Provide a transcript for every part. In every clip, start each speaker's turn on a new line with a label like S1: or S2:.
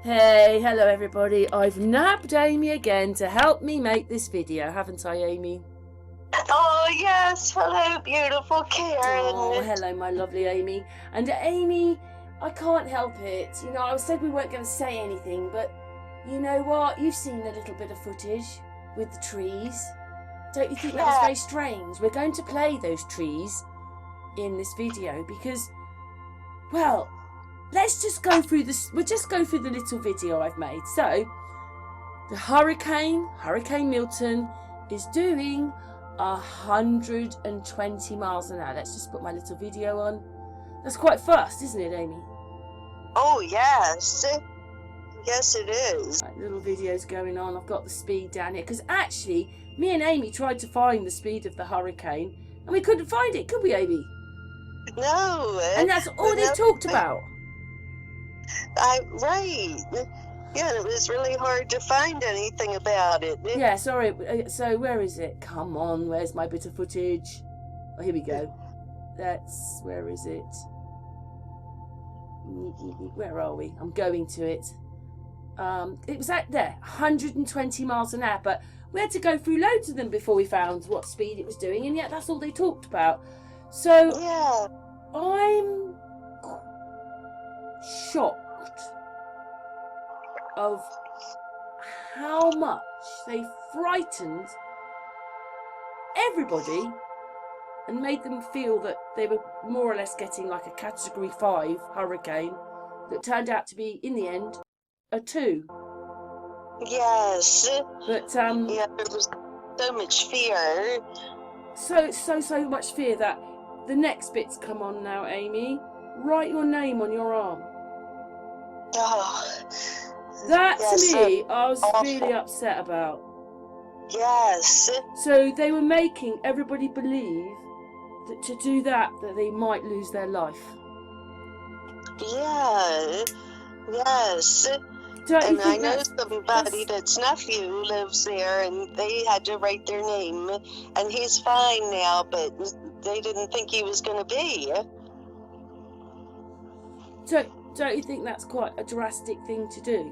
S1: Hey, hello everybody. I've nabbed Amy again to help me make this video, haven't I, Amy?
S2: Oh, yes. Hello, beautiful Karen.
S1: Oh, hello, my lovely Amy. And Amy, I can't help it. You know, I said we weren't going to say anything, but you know what? You've seen a little bit of footage with the trees. Don't you think that was very strange? We're going to play those trees in this video because, well, let's just go through this. We'll just go through the little video I've made. So, the Hurricane Milton is doing 120 miles an hour. Let's just put my little video on. That's quite fast, isn't it, Amy?
S2: Oh, yes. Yes, it is.
S1: Right, little videos going on. I've got the speed down here because actually, me and Amy tried to find the speed of the hurricane and we couldn't find it, could we, Amy?
S2: No.
S1: And that's all they talked about.
S2: Right. Yeah, it was really hard to find anything about it.
S1: Yeah, sorry. So where is it? Come on, where's my bit of footage? Oh, here we go. Where is it? Where are we? I'm going to it. It was out there, 120 miles an hour, but we had to go through loads of them before we found what speed it was doing, and yet that's all they talked about. So
S2: yeah,
S1: I'm shocked of how much they frightened everybody and made them feel that they were more or less getting like a category 5 hurricane that turned out to be, in the end, a 2.
S2: Yes.
S1: But
S2: yeah, there was so much fear.
S1: So much fear that the next bit's come on now, Amy. Write your name on your arm.
S2: Oh.
S1: That,
S2: yes,
S1: to me, I was
S2: awful.
S1: really upset about.
S2: Yes.
S1: So they were making everybody believe that to do that they might lose their life.
S2: Yeah. Yes.
S1: Don't you
S2: I
S1: think
S2: know somebody that's nephew lives there, and they had to write their name, and he's fine now, but they didn't think he was going to be.
S1: Don't you think that's quite a drastic thing to do?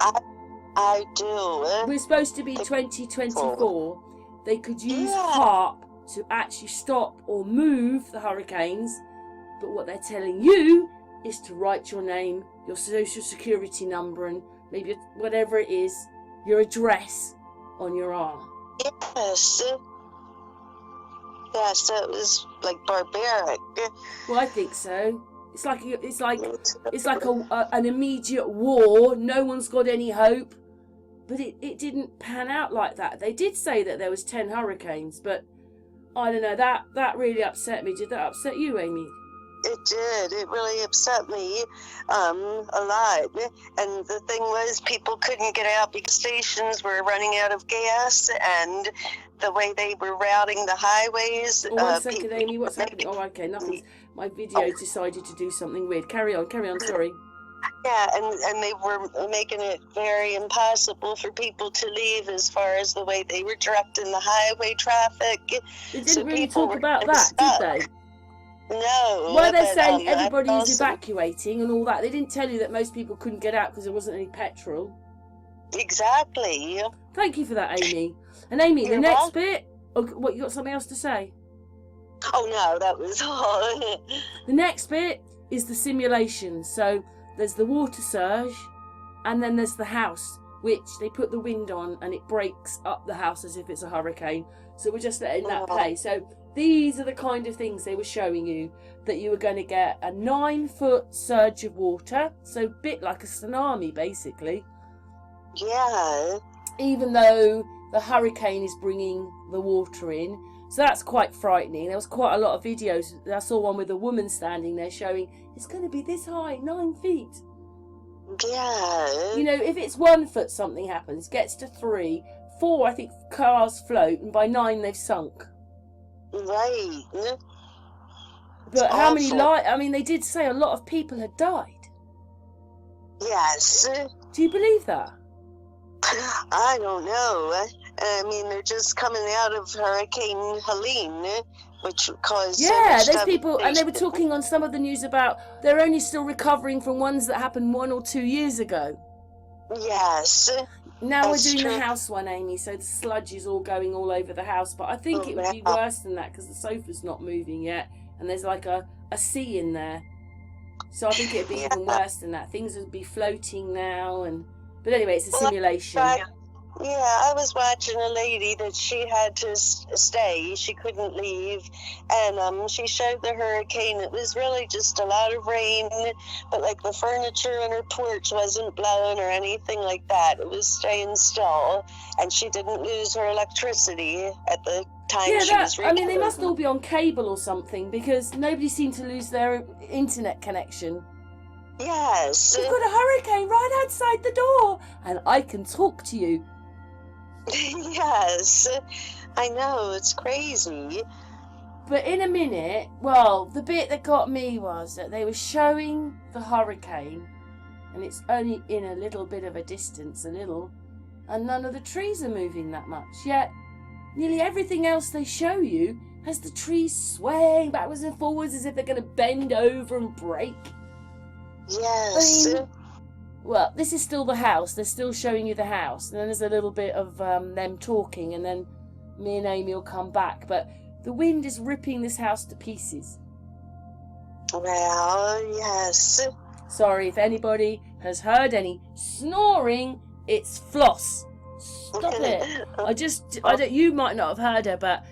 S2: I do.
S1: We're supposed to be 2024. They could use HARP to actually stop or move the hurricanes, but what they're telling you is to write your name, your social security number, and maybe whatever it is, your address on your arm.
S2: Yes. Yes, that was like barbaric.
S1: Well, I think so. It's like an immediate war. No one's got any hope. But it didn't pan out like that. They did say that there was 10 hurricanes, but I don't know. That really upset me. Did that upset you, Amy?
S2: It did. It really upset me a lot. And the thing was, people couldn't get out because stations were running out of gas, and the way they were routing the highways.
S1: Oh, 1 second, Amy. What's happening? Oh, okay. Nothing. My video decided to do something weird. Carry on. Sorry.
S2: Yeah, and they were making it very impossible for people to leave as far as the way they were directing the highway traffic.
S1: They didn't really talk about that, did they?
S2: No.
S1: Why they're saying everybody is evacuating and all that. They didn't tell you that most people couldn't get out because there wasn't any petrol.
S2: Exactly.
S1: Thank you for that, Amy. And Amy, the next bit... Oh, what, you got something else to say?
S2: Oh, no, that was all.
S1: The next bit is the simulation. So there's the water surge and then there's the house, which they put the wind on and it breaks up the house as if it's a hurricane. So we're just letting that play. So these are the kind of things they were showing you, that you were going to get a 9-foot surge of water. So a bit like a tsunami, basically.
S2: Yeah.
S1: Even though the hurricane is bringing the water in. So that's quite frightening. There was quite a lot of videos. I saw one with a woman standing there showing it's going to be this high, 9 feet.
S2: Yeah.
S1: You know, if it's 1 foot, something happens, gets to 3, 4, I think cars float, and by 9 they've sunk.
S2: Right.
S1: But how many I mean, they did say a lot of people had died.
S2: Yes.
S1: Do you believe that?
S2: I don't know. I mean, they're just coming out of Hurricane Helene, which caused
S1: there's people, and they were talking on some of the news about they're only still recovering from ones that happened 1 or 2 years ago.
S2: Yes.
S1: Now we're
S2: That's
S1: doing
S2: true.
S1: the house one, Amy, so the sludge is all going all over the house. But I think it would be
S2: Wow.
S1: worse than that because the sofa's not moving yet, and there's like a sea in there. So I think it'd be even worse than that. Things would be floating now, but anyway, it's a simulation.
S2: I was watching a lady that she had to stay. She couldn't leave, and she showed the hurricane. It was really just a lot of rain, but like the furniture on her porch wasn't blowing or anything like that. It was staying still, and she didn't lose her electricity at the time she was
S1: I mean, they must all be on cable or something because nobody seemed to lose their internet connection.
S2: Yes.
S1: We've got a hurricane right outside the door, and I can talk to you.
S2: Yes, I know, it's crazy.
S1: But in a minute, well, the bit that got me was that they were showing the hurricane, and it's only in a little bit of a distance, and none of the trees are moving that much. Yet, nearly everything else they show you has the trees swaying backwards and forwards as if they're going to bend over and break.
S2: Yes.
S1: Well, this is still the house. They're still showing you the house. And then there's a little bit of them talking, and then me and Amy will come back. But the wind is ripping this house to pieces.
S2: Well, yes.
S1: Sorry, if anybody has heard any snoring, it's Floss. Stop it. You might not have heard her, but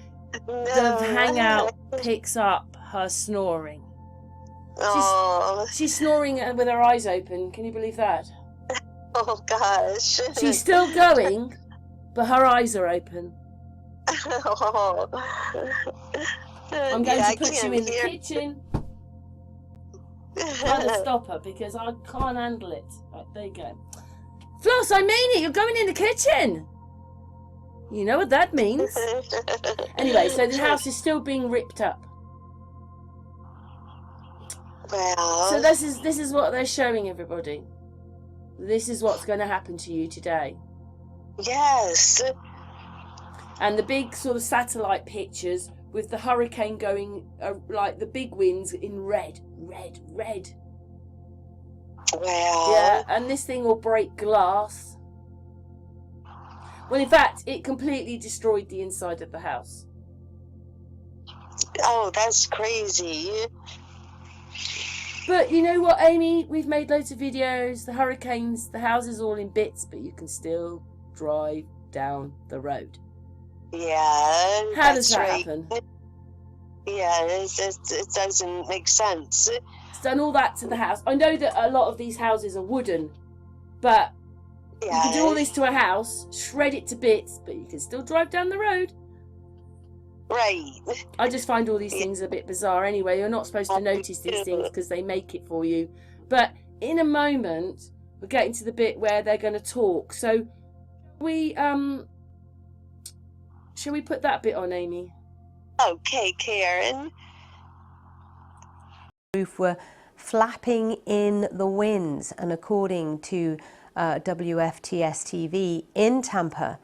S1: the hangout picks up her snoring. She's snoring with her eyes open. Can you believe that?
S2: Oh, gosh.
S1: She's still going, but her eyes are open.
S2: Oh.
S1: I'm going to put you in the kitchen. Try to stop her because I can't handle it. Right, there you go. Floss, I mean it. You're going in the kitchen. You know what that means. Anyway, so the house is still being ripped up.
S2: Well.
S1: So this is what they're showing everybody. This is what's going to happen to you today.
S2: Yes.
S1: And the big sort of satellite pictures with the hurricane going like the big winds in red.
S2: Well.
S1: Yeah, and this thing will break glass. Well, in fact, it completely destroyed the inside of the house.
S2: Oh, that's crazy.
S1: But you know what, Amy? We've made loads of videos. The hurricanes, the house is all in bits, but you can still drive down the road.
S2: Yeah.
S1: How does that happen?
S2: Yeah, it doesn't make sense.
S1: It's done all that to the house. I know that a lot of these houses are wooden, but you can do all this to a house, shred it to bits, but you can still drive down the road.
S2: Right.
S1: I just find all these things a bit bizarre anyway. You're not supposed to notice these things because they make it for you. But in a moment, we're getting to the bit where they're going to talk. So shall we put that bit on, Amy?
S2: Okay, Karen.
S3: Roof were flapping in the winds, and according to WFTS TV in Tampa,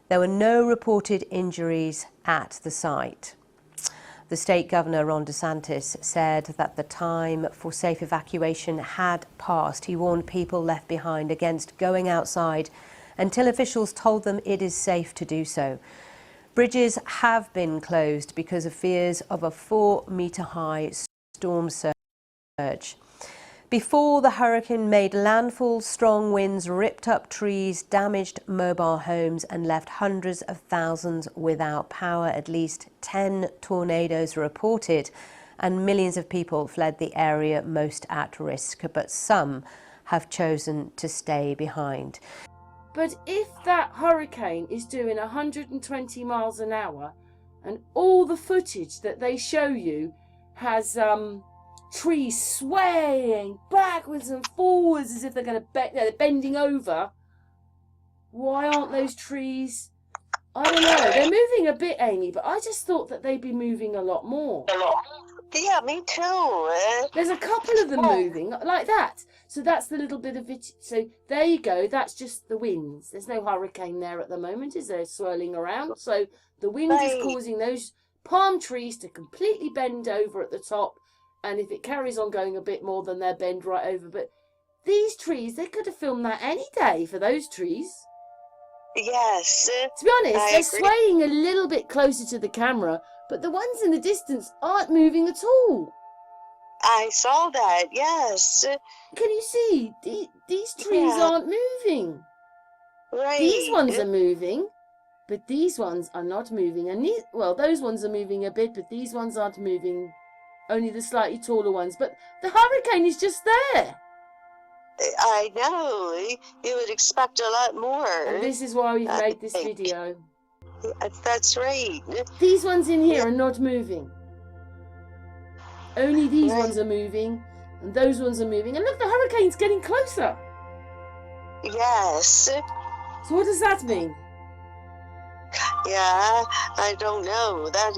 S3: there were no reported injuries at the site. The state governor, Ron DeSantis, said that the time for safe evacuation had passed. He warned people left behind against going outside until officials told them it is safe to do so. Bridges have been closed because of fears of a 4-metre-high storm surge. Before the hurricane made landfall, strong winds ripped up trees, damaged mobile homes and left hundreds of thousands without power. At least 10 tornadoes were reported and millions of people fled the area most at risk, but some have chosen to stay behind.
S1: But if that hurricane is doing 120 miles an hour and all the footage that they show you has trees swaying backwards and forwards as if they're going to they're bending over, why aren't those trees? I don't know. They're moving a bit, Amy, but I just thought that they'd be moving a lot more.
S2: Yeah, me too.
S1: There's a couple of them moving like that. So that's the little bit of it. So there you go. That's just the winds. There's no hurricane there at the moment, is there, swirling around? So the wind is causing those palm trees to completely bend over at the top. And if it carries on going a bit more, then they'll bend right over. But these trees, they could have filmed that any day for those trees.
S2: Yes.
S1: To be honest,
S2: I
S1: they're
S2: agree.
S1: swaying a little bit closer to the camera, but the ones in the distance aren't moving at all.
S2: I saw that, yes.
S1: Can you see? These trees
S2: Yeah.
S1: aren't moving.
S2: Right.
S1: These ones are moving, but these ones are not moving. And those ones are moving a bit, but these ones aren't moving. Only the slightly taller ones. But the hurricane is just there.
S2: I know. You would expect a lot more.
S1: And this is why we've made this video.
S2: That's right.
S1: These ones in here are not moving. Only these
S2: Right.
S1: ones are moving, and those ones are moving. And look, the hurricane's getting closer.
S2: Yes.
S1: So what does that mean?
S2: Yeah, I don't know. That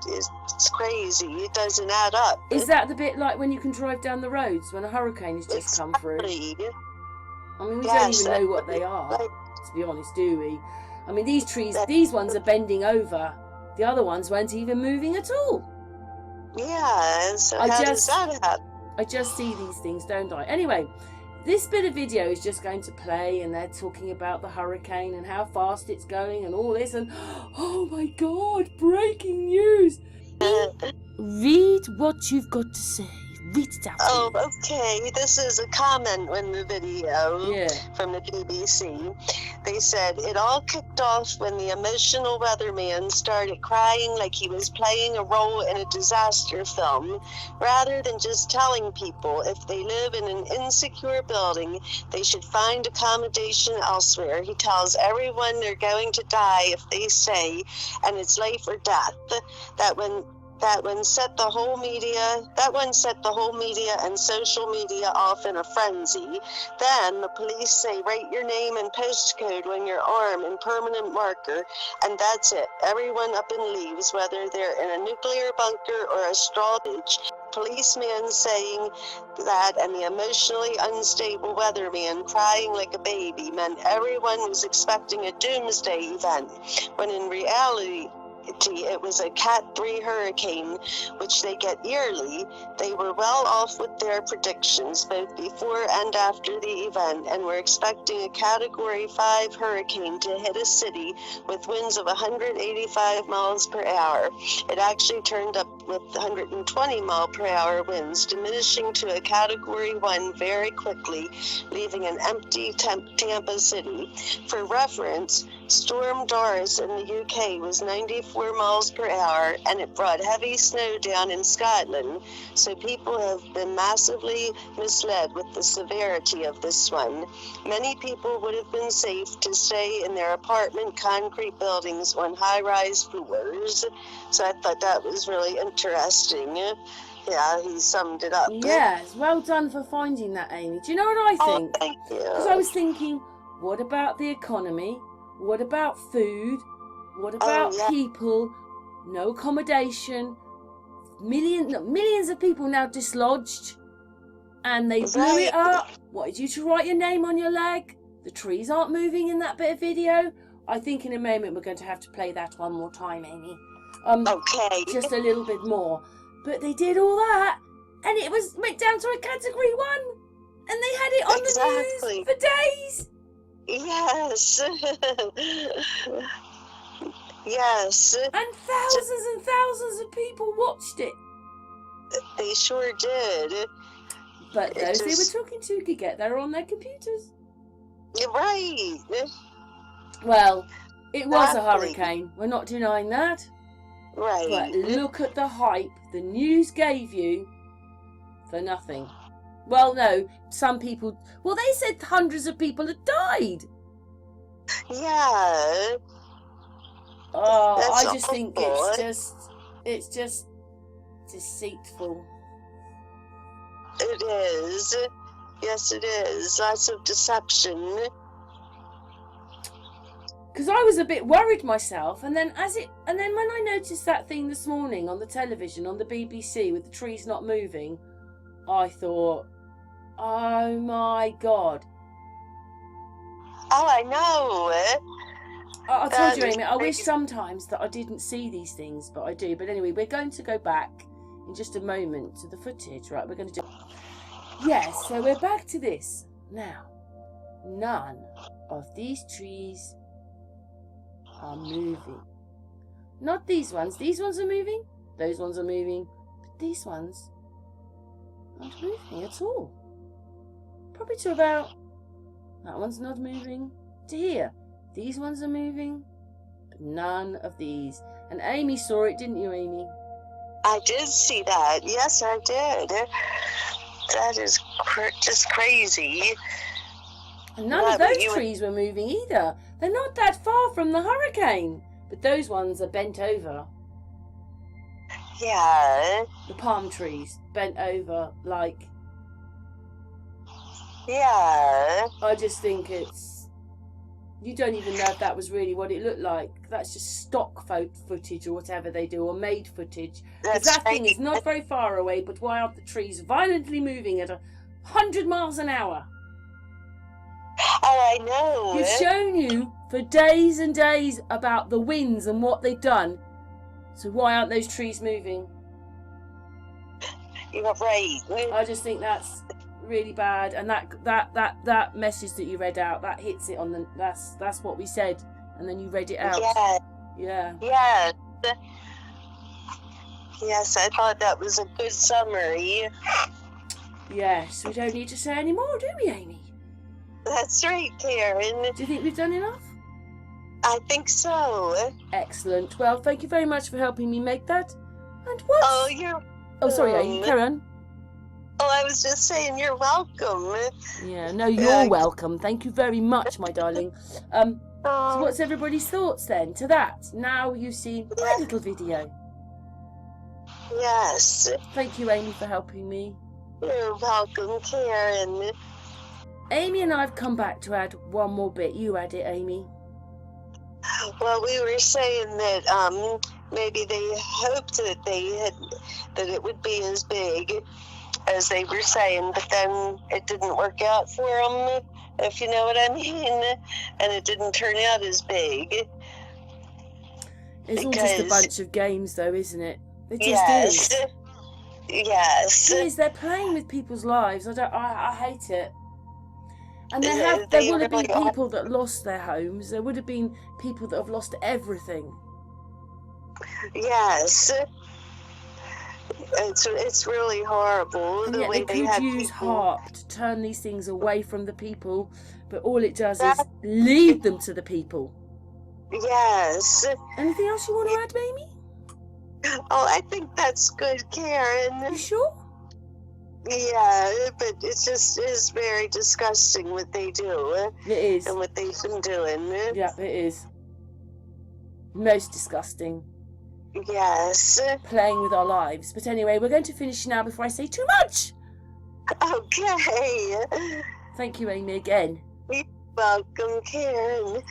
S2: is it's crazy. It doesn't add up.
S1: Is that the bit like when you can drive down the roads when a hurricane has just come through?
S2: Exactly.
S1: I mean, we
S2: Yes,
S1: don't even know what they are,
S2: Like,
S1: to be honest, do we? I mean, these trees, these ones are bending over. The other ones weren't even moving at all.
S2: yeah, so how does that happen?
S1: I just see these things, don't I? Anyway, this bit of video is just going to play, and they're talking about the hurricane and how fast it's going and all this, and oh my God, breaking news! Read what you've got to say. Read it out.
S2: Oh, okay. This is a comment in the video from the BBC. They said, it all kicked off when the emotional weatherman started crying like he was playing a role in a disaster film. Rather than just telling people if they live in an insecure building, they should find accommodation elsewhere. He tells everyone they're going to die if they stay, and it's life or death. That one set the whole media and social media off in a frenzy. Then the police say, write your name and postcode on your arm in permanent marker, and that's it. Everyone up and leaves, whether they're in a nuclear bunker or a straw ditch. Policeman saying that, and the emotionally unstable weatherman crying like a baby meant everyone was expecting a doomsday event, when in reality, it was a Cat 3 hurricane, which they get yearly. They were well off with their predictions, both before and after the event, and were expecting a Category 5 hurricane to hit a city with winds of 185 miles per hour. It actually turned up with 120 mile per hour winds, diminishing to a Category 1 very quickly, leaving an empty Tampa City. For reference, Storm Doris in the UK was 94 miles per hour, and it brought heavy snow down in Scotland, so people have been massively misled with the severity of this one. Many people would have been safe to stay in their apartment concrete buildings on high-rise floors. So I thought that was really interesting. Yeah, he summed it up.
S1: Yes, well done for finding that, Amy. Do you know what I think?
S2: Oh, thank you.
S1: Because I was thinking, what about the economy? What about food? What about people? No accommodation. Millions of people now dislodged. And they blew it up. Wanted you to write your name on your leg. The trees aren't moving in that bit of video. I think in a moment we're going to have to play that one more time, Amy.
S2: Okay.
S1: Just a little bit more. But they did all that, and it went down to a Category 1. And they had it on the news for days.
S2: Yes. Yes.
S1: And thousands of people watched it.
S2: They sure did.
S1: But those they were talking to could get there on their computers.
S2: You're right.
S1: Well, it was a hurricane. We're not denying that.
S2: Right.
S1: But look at the hype the news gave you for nothing. Well, no, some people... Well, they said hundreds of people had died.
S2: Yeah.
S1: Oh,
S2: That's
S1: I just think
S2: awful.
S1: it's just deceitful.
S2: It is. Yes, it is. Lots of deception.
S1: Because I was a bit worried myself, and then when I noticed that thing this morning on the television on the BBC with the trees not moving, I thought, oh my God.
S2: Oh, I know.
S1: I told you, Amy, I wish sometimes that I didn't see these things, but I do. But anyway, we're going to go back in just a moment to the footage, right? We're going to do... Yes, so we're back to this. Now, none of these trees are moving. Not these ones. These ones are moving. Those ones are moving. But these ones aren't moving at all. Probably to about... That one's not moving. To here. These ones are moving. But none of these. And Amy saw it, didn't you, Amy?
S2: I did see that. Yes, I did. That is just crazy.
S1: And none of those trees were moving either. They're not that far from the hurricane. But those ones are bent over.
S2: Yeah.
S1: The palm trees bent over like...
S2: Yeah.
S1: I just think it's... You don't even know if that was really what it looked like. That's just stock footage or whatever they do, or made footage. Because that thing is not very far away, but why aren't the trees violently moving at 100 miles an hour?
S2: Oh, I know.
S1: We've shown you for days and days about the winds and what they've done. So why aren't those trees moving?
S2: You're right.
S1: I just think that's really bad, and that message that you read out, that hits it on the... That's what we said, and then you read it out.
S2: Yeah.
S1: Yeah.
S2: Yeah. Yes, I thought that was a good summary.
S1: Yes, we don't need to say any more, do we, Amy?
S2: That's right, Karen.
S1: Do you think we've done enough?
S2: I think so.
S1: Excellent. Well, thank you very much for helping me make that. And what?
S2: Oh, you're...
S1: Oh, sorry, Amy. Carry on.
S2: Oh, I was just saying you're welcome.
S1: Yeah, no, you're welcome. Thank you very much, my darling. So what's everybody's thoughts then to that? Now you've seen my little video.
S2: Yes.
S1: Thank you, Amy, for helping me.
S2: You're welcome, Karen.
S1: Amy and I have come back to add one more bit. You add it, Amy.
S2: Well, we were saying that maybe they hoped that that it would be as big as they were saying, but then it didn't work out for them, if you know what I mean, and it didn't turn out as big.
S1: It's all just a bunch of games, though, isn't it? It just
S2: Yes.
S1: is.
S2: Yes.
S1: It is. They're playing with people's lives. I hate it. And there would have been people that lost their homes. There would have been people that have lost everything.
S2: Yes. It's really horrible
S1: And
S2: the
S1: yet
S2: way
S1: they could use HARP to turn these things away from the people, but all it does is lead them to the people.
S2: Yes.
S1: Anything else you want to add, Amy?
S2: Oh, I think that's good, Karen.
S1: You sure?
S2: Yeah, but it just is very disgusting what they do.
S1: It is.
S2: And what they've been doing.
S1: Yeah, it is. Most disgusting.
S2: Yes.
S1: Playing with our lives. But anyway, we're going to finish now before I say too much.
S2: Okay.
S1: Thank you, Amy, again.
S2: You're welcome, Karen.